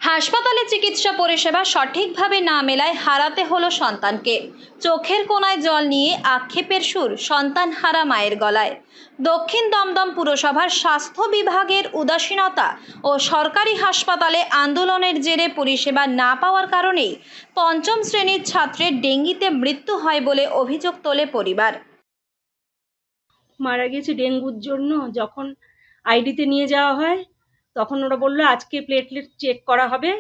হাসপাতালে চিকিৎসা পরিষেবা সঠিকভাবে না মেলায় হারাতে হলো সন্তানকে। চোখের কোণায় জল নিয়ে আক্ষেপের সুর সন্তানহারা মায়ের গলায়। দক্ষিণ দমদম পুরসভার স্বাস্থ্য বিভাগের উদাসীনতা ও সরকারি হাসপাতালে আন্দোলনের জেরে পরিষেবা না পাওয়ার কারণেই পঞ্চম শ্রেণীর ছাত্রের ডেঙ্গিতে মৃত্যু হয় বলে অভিযোগ তোলে পরিবার। মারা গেছে ডেঙ্গুর জন্য। যখন আইডিতে নিয়ে যাওয়া হয় তখন ওরা বললো আজকে প্লেটলেট চেক করা হবে।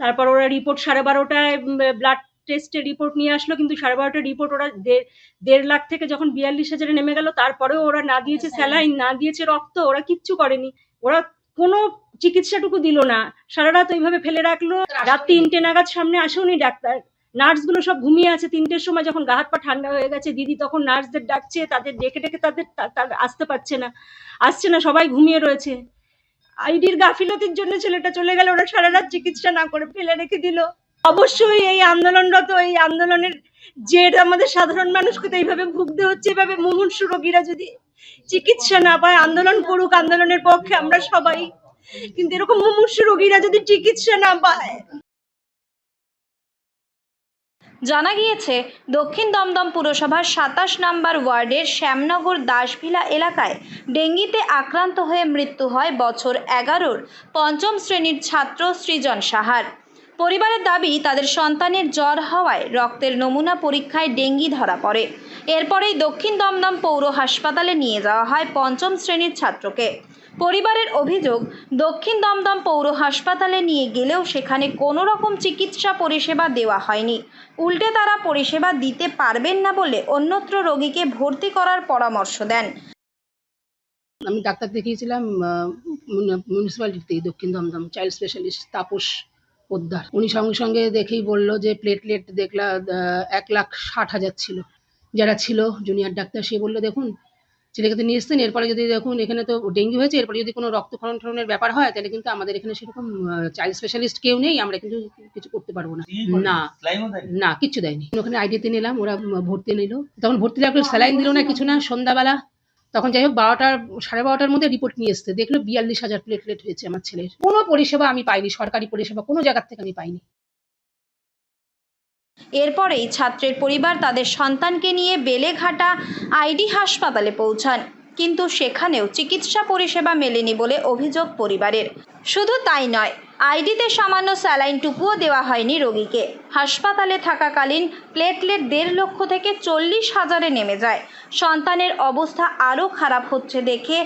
তারপর ওরা রিপোর্ট 12:30টায় ব্লাড টেস্টের রিপোর্ট নিয়ে আসলো, কিন্তু 12:30টার রিপোর্ট ওরা 1.5 লাখ থেকে যখন 42,000-এ নেমে গেল, তারপরেও ওরা না দিয়েছে স্যালাইন, না দিয়েছে রক্ত, ওরা কিচ্ছু করেনি। ওরা কোনো চিকিৎসাটুকু দিল না। সারা রাত ওইভাবে ফেলে রাখলো। রাত 3টে নাগাদ সামনে আসেওনি ডাক্তার। নার্সগুলো সব ঘুমিয়ে আছে। 3টের সময় যখন গা হাত পা ঠান্ডা হয়ে গেছে, দিদি তখন নার্সদের ডাকছে, তাদের ডেকে তাদের আসতে পারছে না, আসছে না, সবাই ঘুমিয়ে রয়েছে। আইডির গাফিলতির জন্য ছেলেটা চলে গেল। ওরা সারা রাত চিকিৎসা না করে ফেলে রেখে দিল। অবশ্যই এই আন্দোলনের জের আমাদের সাধারণ মানুষকে তো এইভাবে ভুগতে হচ্ছে। এভাবে মুমূর্ষু রোগীরা যদি চিকিৎসা না পায়, আন্দোলন করুক, আন্দোলনের পক্ষে আমরা সবাই, কিন্তু এরকম মুমূর্ষু রোগীরা যদি চিকিৎসা না পায়। জানা গিয়েছে, দক্ষিণ দমদম পুরসভার 27 নম্বর ওয়ার্ডের শ্যামনগর দাসভিলা এলাকায় ডেঙ্গিতে আক্রান্ত হয়ে মৃত্যু হয় বছর 11-র পঞ্চম শ্রেণীর ছাত্র সৃজন সাহার। পরিবারের দাবি, তাদের সন্তানের জ্বর হওয়ায় রক্তের নমুনা পরীক্ষায় ডেঙ্গি ধরা পড়ে। এরপরেই দক্ষিণ দমদম পৌর হাসপাতালে নিয়ে যাওয়া হয় পঞ্চম শ্রেণীর ছাত্রকে। পরিবারের অভিযোগ, দক্ষিণ দমদম পৌর হাসপাতালে নিয়ে গেলেও সেখানে কোনো রকম চিকিৎসা পরিষেবা দেওয়া হয়নি। উল্টে তারা পরিষেবা দিতে পারবেন না বলে অন্যত্র রোগীকে ভর্তি করার পরামর্শ দেন। আমি ডাক্তার দেখিয়েছিলাম মিউনিসিপ্যালিটিতে, দক্ষিণ দমদম চাইল্ড স্পেশালিস্ট তাপস পোদ্দার। উনি সঙ্গে সঙ্গে দেখেই বলল যে প্লেটলেট দেখলা 1,60,000 ছিল। যারা ছিল জুনিয়র ডাক্তার, সে বললো দেখুন ছেলেকে তো নিয়ে এসছেন, এরপরে যদি দেখুন এখানে তো ডেঙ্গু হয়েছে, এরপরে যদি কোনো রক্তক্ষরণের ব্যাপার হয় তাহলে কিন্তু আমাদের এখানে সেরকম চাইল্ড স্পেশালিস্ট কেউ নেই, আমরা কিন্তু কিছু করতে পারবো না। না কিচ্ছু দেয়নি। ওখানে আইডিতে নিলাম, ওরা ভর্তি নিল। তখন ভর্তি লাগলো, স্যালাইন দিল না, কিছু না। সন্ধ্যাবেলা তখন যাই হোক 12টার মধ্যে রিপোর্ট নিয়ে এসছে, দেখলো 42,000 প্লেটলেট হয়েছে আমার ছেলের। কোনো পরিষেবা আমি পাইনি, সরকারি পরিষেবা কোনো জায়গার থেকে আমি পাইনি। এরপরেই ছাত্রের পরিবার তাদের সন্তানকে নিয়ে বেলেঘাটা আইডি হাসপাতালে পৌঁছান, কিন্তু সেখানেও চিকিৎসা পরিষেবা মেলেনি বলে অভিযোগ পরিবারের। শুধু তাই নয়, আইডিতে সামান্য স্যালাইনটুকুও দেওয়া হয়নি রোগীকে। হাসপাতালে থাকাকালীন প্লেটলেট 1.5 লক্ষ থেকে 40,000-এ নেমে যায়। সন্তানের অবস্থা আরও খারাপ হচ্ছে দেখে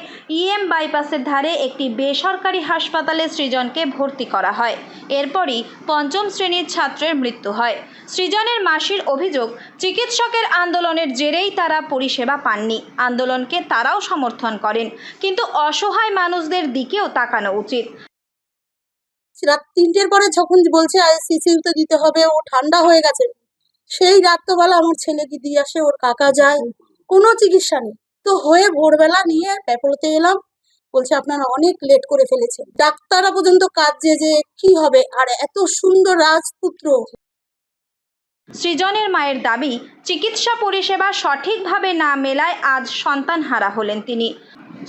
বাইপাসের ধারে একটি বেসরকারি হাসপাতালে সৃজনকে ভর্তি করা হয়। এরপরই পঞ্চম শ্রেণীর ছাত্রের মৃত্যু হয়। সৃজনের মাসির অভিযোগ, চিকিৎসকের আন্দোলনের জেরেই তারা পরিষেবা পাননি। আন্দোলনকে তারাও সমর্থন করেন, কিন্তু অসহায় মানুষদের দিকেও তাকানো উচিত। রাত 3টের পরে যখন বলছে সিসিউতে দিতে হবে, ও ঠান্ডা হয়ে গেছে, সেই রাত্রবেলা আমার ছেলেকে দিয়ে আসে, ওর কাকা যায়, কোনো চিকিৎসা নেই। তো হয়ে ভোরবেলা নিয়ে পেপড়তে এলাম, বলছে আপনারা অনেক লেট করে ফেলেছে। ডাক্তাররা পর্যন্ত কাঁদছে যে কি হবে, আর এত সুন্দর রাজপুত্র। সৃজনের মায়ের দাবি, চিকিৎসা পরিষেবা সঠিকভাবে না মেলায় আজ সন্তানহারা হলেন তিনি।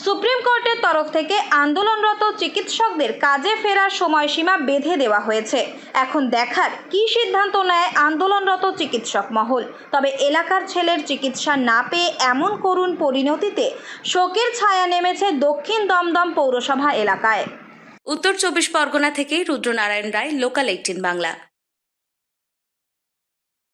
সুপ্রিম কোর্টের তরফ থেকে আন্দোলনরত চিকিৎসকদের কাজে ফেরার সময়সীমা বেঁধে দেওয়া হয়েছে। এখন দেখার কী সিদ্ধান্ত নেয় আন্দোলনরত চিকিৎসক মহল। তবে এলাকার ছেলের চিকিৎসা না পেয়ে এমন করুণ পরিণতিতে শোকের ছায়া নেমেছে দক্ষিণ দমদম পৌরসভা এলাকায়। উত্তর 24 পরগনা থেকে রুদ্রনারায়ণ রায়, লোকাল 18 বাংলা।